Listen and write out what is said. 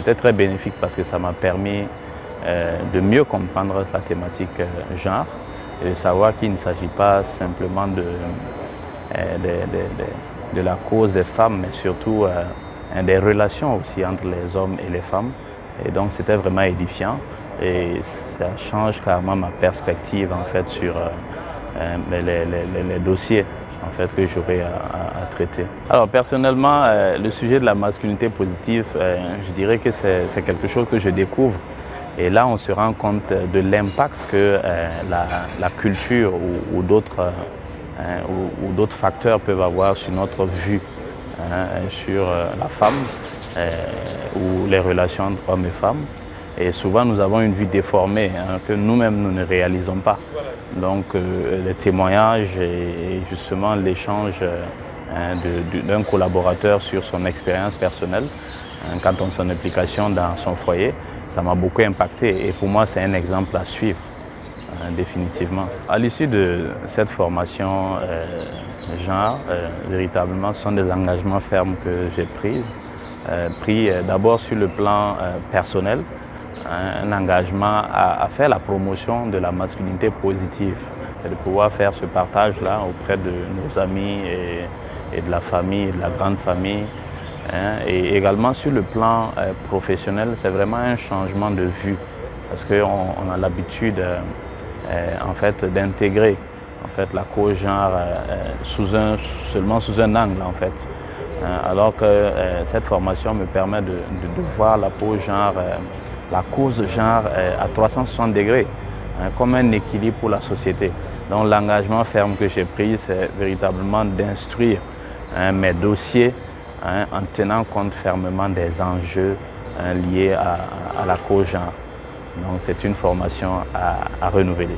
c'était très bénéfique parce que ça m'a permis de mieux comprendre la thématique genre et de savoir qu'il ne s'agit pas simplement de la cause des femmes, mais surtout des relations aussi entre les hommes et les femmes. Et donc c'était vraiment édifiant et ça change carrément ma perspective en fait sur les dossiers en fait, que j'aurai à traiter. Alors personnellement, le sujet de la masculinité positive, je dirais que c'est quelque chose que je découvre. Et là, on se rend compte de l'impact que la culture ou d'autres facteurs peuvent avoir sur notre vue sur la femme ou les relations entre hommes et femmes. Et souvent, nous avons une vue déformée que nous-mêmes, nous ne réalisons pas. Donc, les témoignages et justement l'échange d'un collaborateur sur son expérience personnelle, quant à son implication dans son foyer, ça m'a beaucoup impacté. Et pour moi, c'est un exemple à suivre, définitivement. À l'issue de cette formation genre, véritablement, ce sont des engagements fermes que j'ai pris d'abord sur le plan personnel, un engagement à faire la promotion de la masculinité positive et de pouvoir faire ce partage-là auprès de nos amis et de la famille, de la grande famille. Et également sur le plan professionnel, c'est vraiment un changement de vue parce qu'on a l'habitude en fait, d'intégrer en fait, la cause genre seulement sous un angle en fait. Alors que cette formation me permet de voir la cause genre à 360 degrés, comme un équilibre pour la société. Donc l'engagement ferme que j'ai pris, c'est véritablement d'instruire mes dossiers en tenant compte fermement des enjeux liés à la cause genre. Donc c'est une formation à renouveler.